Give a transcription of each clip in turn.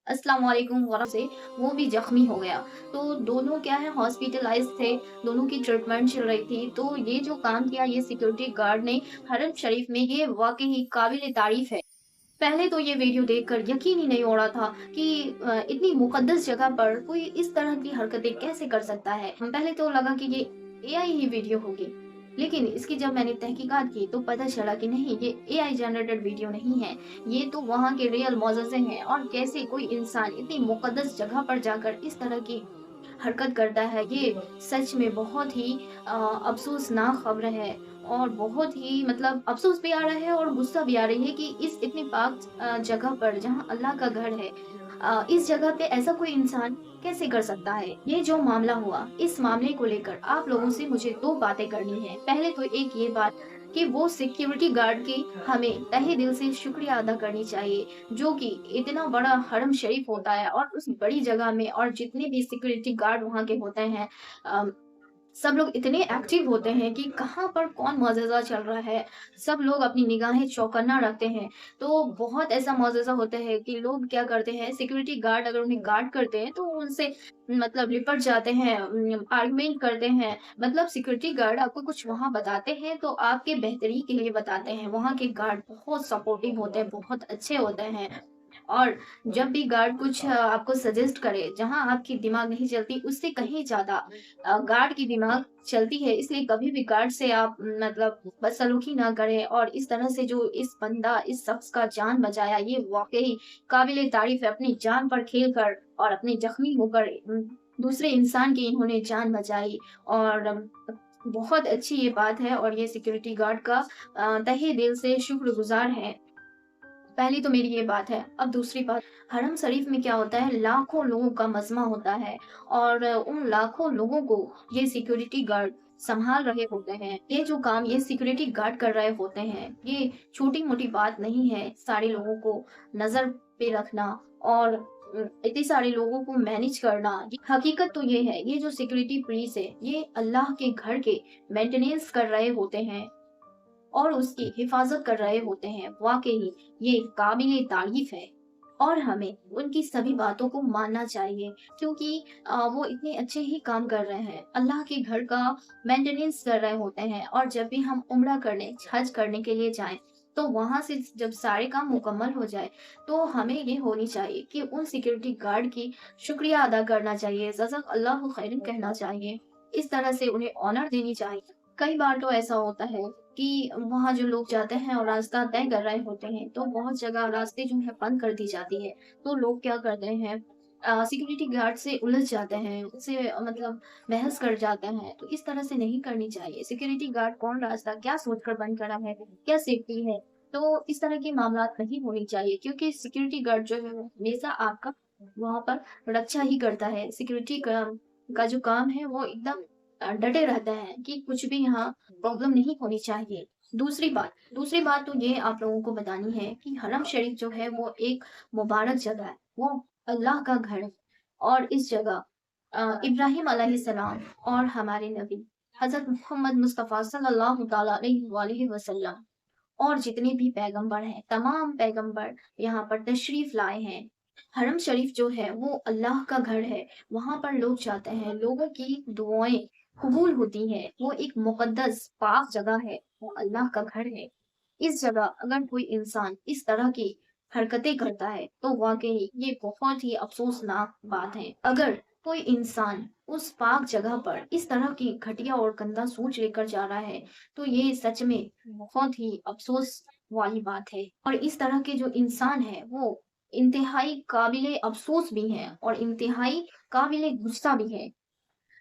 अस्सलाम वालेकुम वरह से वो भी जख्मी हो गया। तो दोनों क्या है हॉस्पिटलाइज थे, दोनों की ट्रीटमेंट चल रही थी। तो ये जो काम किया ये सिक्योरिटी गार्ड ने हरम शरीफ में, ये वाकई काबिल तारीफ है। पहले तो ये वीडियो देखकर यकीन ही नहीं हो रहा था कि इतनी मुकद्दस जगह पर कोई इस तरह की हरकतें कैसे कर सकता है। पहले तो लगा कि ये एआई ही वीडियो होगी, लेकिन इसकी जब मैंने तहकीकात की तो पता चला कि नहीं, ये एआई जनरेटेड वीडियो नहीं है। ये तो वहाँ के रियल मौजज़े हैं। और कैसे कोई इंसान इतनी मुकद्दस जगह पर जाकर इस तरह की हरकत करता है, ये सच में बहुत ही अफ़सोसनाक ख़बर है। और बहुत ही मतलब अफ़सोस भी आ रहा है और गुस्सा भी आ रही है कि इस इतनी पाक जगह पर जहाँ अल्लाह का घर है, इस जगह पे ऐसा कोई इंसान कैसे कर सकता है। ये जो मामला हुआ, इस मामले को लेकर आप लोगों से मुझे 2 बातें करनी है। पहले तो एक ये बात कि वो सिक्योरिटी गार्ड की हमें तहे दिल से शुक्रिया अदा करनी चाहिए, जो कि इतना बड़ा हरम शरीफ होता है और उस बड़ी जगह में, और जितने भी सिक्योरिटी गार्ड वहाँ के होते हैं, अ, सब लोग इतने एक्टिव होते हैं कि कहाँ पर कौन मौजज़ा चल रहा है, सब लोग अपनी निगाहें चौकन्ना रखते हैं। तो बहुत ऐसा मौजज़ा होता है कि लोग क्या करते हैं, सिक्योरिटी गार्ड अगर उन्हें गार्ड करते हैं तो उनसे मतलब लिपट जाते हैं, आर्गुमेंट करते हैं। मतलब सिक्योरिटी गार्ड आपको कुछ वहाँ बताते हैं तो आपके बेहतरी के लिए बताते हैं। वहाँ के गार्ड बहुत सपोर्टिव होते हैं, बहुत अच्छे होते हैं। और जब भी गार्ड कुछ आपको सजेस्ट करे, जहाँ आपकी दिमाग नहीं चलती, उससे कहीं ज़्यादा गार्ड की दिमाग चलती है। इसलिए कभी भी गार्ड से आप मतलब बदसलूकी ना करें। और इस तरह से जो इस शख्स का जान बचाया, ये वाक़ई काबिल तारीफ़ है। अपनी जान पर खेल कर और अपने ज़ख्मी होकर दूसरे इंसान की इन्होंने जान बचाई। और बहुत अच्छी ये बात है और ये सिक्योरिटी गार्ड का तहे दिल से शुक्रगुज़ार हैं। पहली तो मेरी ये बात है। अब दूसरी बात, हरम शरीफ में क्या होता है, लाखों लोगों का मजमा होता है और उन लाखों लोगों को ये सिक्योरिटी गार्ड संभाल रहे होते हैं। ये जो काम ये सिक्योरिटी गार्ड कर रहे होते हैं, ये छोटी-मोटी बात नहीं है। सारे लोगों को नज़र पे रखना और इतने सारे लोगों को मैनेज करना, ये हकीकत तो ये है, ये जो सिक्योरिटी पुलिस है, ये अल्लाह के घर के मेंटेनेंस कर रहे होते हैं और उसकी हिफाज़त कर रहे होते हैं। वाक़ई ये काबिल तारीफ़ है और हमें उनकी सभी बातों को मानना चाहिए, क्योंकि वो इतने अच्छे ही काम कर रहे हैं। अल्लाह के घर का मेंटेनेंस कर रहे होते हैं। और जब भी हम उम्रा करने, हज करने के लिए जाएँ, तो वहाँ से जब सारे काम मुकम्मल हो जाए, तो हमें ये होनी चाहिए कि उन सिक्योरिटी गार्ड की शुक्रिया अदा करना चाहिए, जज़ाक अल्लाहु खैरन कहना चाहिए। इस तरह से उन्हें ऑनर देनी चाहिए। कई बार तो ऐसा होता है कि वहाँ जो लोग जाते हैं और रास्ता तय कर रहे होते हैं, तो बहुत जगह रास्ते जो है बंद कर दी जाती है। तो लोग क्या करते हैं, सिक्योरिटी गार्ड से उलझ जाते हैं, उससे मतलब बहस कर जाते हैं। तो इस तरह से नहीं करनी चाहिए। सिक्योरिटी गार्ड कौन रास्ता क्या सोचकर बंद करा है, क्या सेफ्टी है, तो इस तरह के मामलात नहीं होनी चाहिए, क्योंकि सिक्योरिटी गार्ड जो है वो हमेशा आपका वहाँ पर रक्षा ही करता है। सिक्योरिटी का जो काम है वो एकदम डटे रहते हैं कि कुछ भी यहाँ प्रॉब्लम नहीं होनी चाहिए। दूसरी बात तो ये आप लोगों को बतानी है कि हरम शरीफ जो है वो एक मुबारक जगह है, वो अल्लाह का घर है। और इस जगह इब्राहिम अलैहिस्सलाम और हमारे नबी हज़रत मोहम्मद मुस्तफ़ा सल्लल्लाहु तआला अलैहि वसल्लम और जितने भी पैगंबर हैं, तमाम पैगंबर यहाँ पर तशरीफ़ लाए हैं। हरम शरीफ जो है वो अल्लाह का घर है, वहाँ पर लोग जाते हैं, लोगों की दुआएँ कबूल होती हैं। वो एक मुक़द्दस पाक जगह है, वो अल्लाह का घर है। इस जगह अगर कोई इंसान इस तरह की हरकतें करता है, तो वाक़ई ये बहुत ही अफ़सोसनाक बात है। अगर कोई इंसान उस पाक जगह पर इस तरह की घटिया और गंदा सोच लेकर जा रहा है, तो ये सच में बहुत ही अफ़सोस वाली बात है। और इस तरह के जो इंसान हैं, वो इंतहाई काबिले अफ़सोस भी हैं और इंतहाई काबिले गुस्सा भी हैं।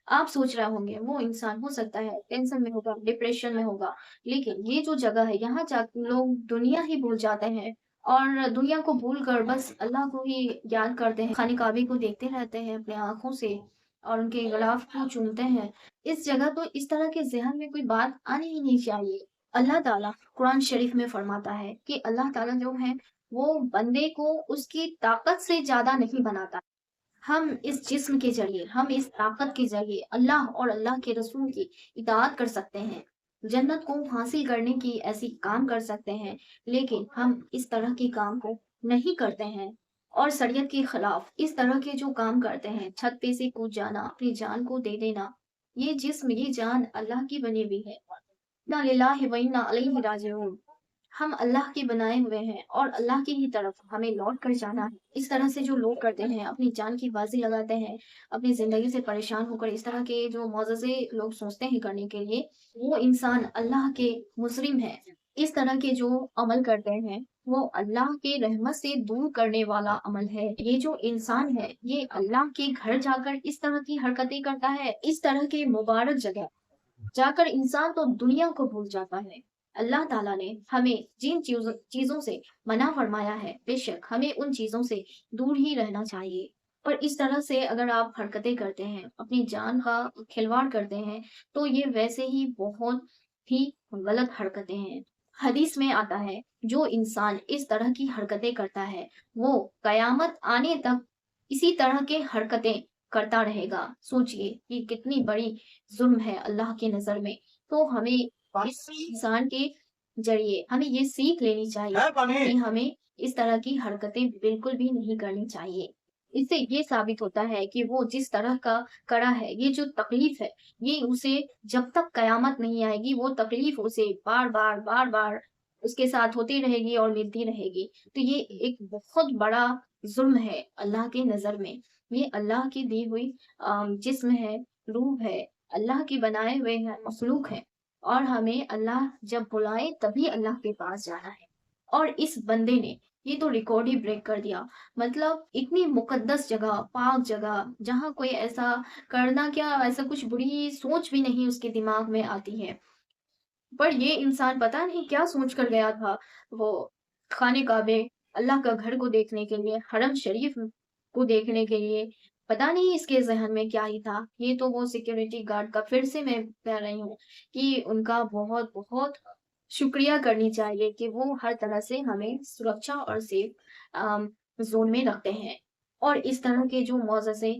आप सोच रहे होंगे वो इंसान हो सकता है टेंशन में होगा, डिप्रेशन में होगा, लेकिन ये जो जगह है यहाँ जा लोग दुनिया ही भूल जाते हैं और दुनिया को भूल कर बस अल्लाह को ही याद करते हैं। खाने काबे को देखते रहते हैं अपनी आँखों से और उनके ग़िलाफ़ को चूमते हैं। इस जगह तो इस तरह के ज़हन में कोई बात आनी ही नहीं चाहिए। अल्लाह ताला कुरान शरीफ में फरमाता है कि अल्लाह ताला जो है वो बंदे को उसकी ताकत से ज़्यादा नहीं बनाता। हम इस जिस्म के ज़रिए, हम इस ताकत के ज़रिए अल्लाह और अल्लाह के रसूल की इताअत कर सकते हैं। जन्नत को हासिल करने की ऐसी काम कर सकते हैं, लेकिन हम इस तरह के काम को नहीं करते हैं। और शरीयत के खिलाफ इस तरह के जो काम करते हैं, छत पे से कूद जाना, अपनी जान को दे देना, ये जिस्म, ये जान अल्लाह की बनी हुई है। इन्ना लिल्लाहि व इन्ना इलैहि राजिऊन। हम अल्लाह के बनाए हुए हैं और अल्लाह की ही तरफ हमें लौट कर जाना है। इस तरह से जो लोग करते हैं, अपनी जान की बाजी लगाते हैं, अपनी जिंदगी से परेशान होकर इस तरह के जो मौज़ज़े लोग सोचते हैं करने के लिए, वो इंसान अल्लाह के मुजरिम है। इस तरह के जो अमल करते हैं, वो अल्लाह के रहमत से दूर करने वाला अमल है। ये जो इंसान है, ये अल्लाह के घर जाकर इस तरह की हरकतें करता है, इस तरह के मुबारक जगह जाकर इंसान तो दुनिया को भूल जाता है। अल्लाह ताला ने हमें जिन चीज़ों से मना फरमाया है, बेशक हमें उन चीज़ों से दूर ही रहना चाहिए। पर इस तरह से अगर आप हरकतें करते हैं, अपनी जान का खिलवाड़ करते हैं, तो ये वैसे ही बहुत ही गलत हरकतें हैं। हदीस में आता है, जो इंसान इस तरह की हरकतें करता है, वो कयामत आने तक इसी तरह के हरकतें करता रहेगा। सोचिए कि कितनी बड़ी ज़ुल्म है अल्लाह की नज़र में। तो हमें इस इंसान के ज़रिए हमें ये सीख लेनी चाहिए कि हमें इस तरह की हरकतें बिल्कुल भी नहीं करनी चाहिए। इससे ये साबित होता है कि वो जिस तरह का करा है, ये जो तकलीफ़ है, ये उसे जब तक कयामत नहीं आएगी, वो तकलीफ़ उसे बार-बार, बार-बार उसके साथ होती रहेगी और मिलती रहेगी। तो ये एक बहुत बड़ा ज़ुल्म है अल्लाह की नज़र में। ये अल्लाह की दी हुई जिस्म है, रूह है, अल्लाह के बनाए हुए हैं, मखलूक है और हमें अल्लाह जब बुलाए तभी अल्लाह के पास जाना है। और इस बंदे ने ये तो रिकॉर्ड ही ब्रेक कर दिया। मतलब इतनी मुक़द्दस जगह, पाक जगह, जहाँ कोई ऐसा करना क्या, ऐसा कुछ बुरी सोच भी नहीं उसके दिमाग में आती है। पर ये इंसान पता नहीं क्या सोच कर गया था। वो खाने काबे, अल्लाह का घर को देखने के लिए, हरम शरीफ को देखने के लिए, पता नहीं इसके ज़हन में क्या ही था। ये तो वो सिक्योरिटी गार्ड का फिर से मैं कह रही हूँ कि उनका बहुत-बहुत शुक्रिया करनी चाहिए कि वो हर तरह से हमें सुरक्षा और सेफ ज़ोन में रखते हैं। और इस तरह के जो मौज़ज़े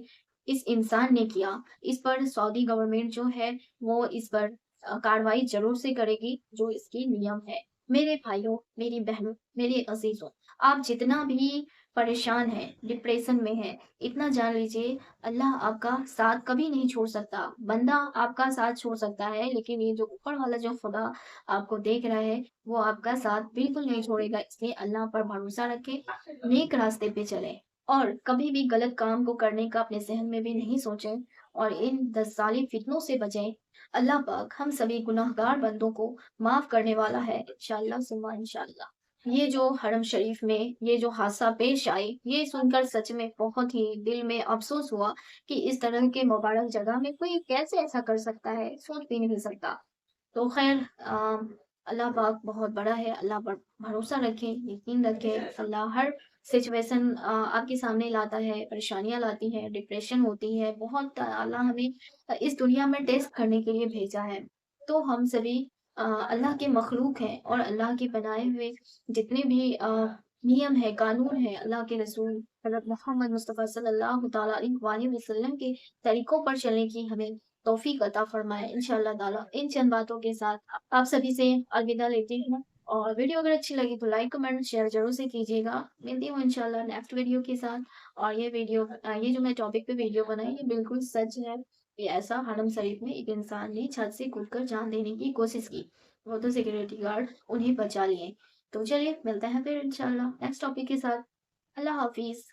इस इंसान ने किया, इस पर सऊदी गवर्नमेंट जो है, वो इस पर कार्रवाई ज़रूर से करेगी, जो इसकी नियम है। मेरे भाइयों, मेरी बहनों, मेरे अज़ीज़ों, आप जितना भी परेशान हैं, डिप्रेशन में हैं, इतना जान लीजिए अल्लाह आपका साथ कभी नहीं छोड़ सकता। बंदा आपका साथ छोड़ सकता है, लेकिन ये जो ऊपर वाला जो खुदा आपको देख रहा है, वो आपका साथ बिल्कुल नहीं छोड़ेगा। इसलिए अल्लाह पर भरोसा रखें, नेक रास्ते पे चलें और कभी भी गलत काम को करने का अपने ज़हन में भी नहीं सोचें और इन दस फितनों से बचें। अल्लाह पाक हम सभी गुनाहगार बंदों को माफ़ करने वाला है इंशाअल्लाह सुम्मा इंशाअल्लाह। ये जो हरम शरीफ में ये जो हादसा पेश आए, ये सुनकर सच में बहुत ही दिल में अफ़सोस हुआ कि इस तरह के मुबारक जगह में कोई कैसे ऐसा कर सकता है, सोच भी नहीं सकता। तो ख़ैर अल्लाह पाक बहुत बड़ा है, अल्लाह पर भरोसा रखें, यकीन रखें, अल्लाह हर सिचुएशन आपके सामने लाता है, परेशानियाँ लाती है, डिप्रेशन होती है, बहुत अल्लाह हमें इस दुनिया में टेस्ट करने के लिए भेजा है। तो हम सभी अल्लाह के मखलूक हैं और अल्लाह के बनाए हुए जितने भी नियम हैं, कानून हैं, अल्लाह के रसूल हज़रत मोहम्मद मुस्तफ़ा सल्लल्लाहु तआला अलैहि वसल्लम के तरीकों पर चलने की हमें तौफ़ीक अता फ़रमाए इंशाअल्लाह ताला। इन चंद बातों के साथ आप सभी से अलविदा लेती हूँ और वीडियो अगर अच्छी लगी तो लाइक, कमेंट, शेयर ज़रूर से कीजिएगा। मिलती हूँ इंशाअल्लाह नेक्स्ट वीडियो के साथ और ये जो मैं टॉपिक पे वीडियो बनाई ये बिल्कुल सच है। ये ऐसा हरम शरीफ में एक इंसान ने छत से कूदकर जान देने की कोशिश की। वो तो सिक्योरिटी गार्ड उन्हें बचा लिए। तो चलिए मिलते हैं फिर इंशाअल्लाह नेक्स्ट टॉपिक के साथ। अल्लाह हाफ़िज़।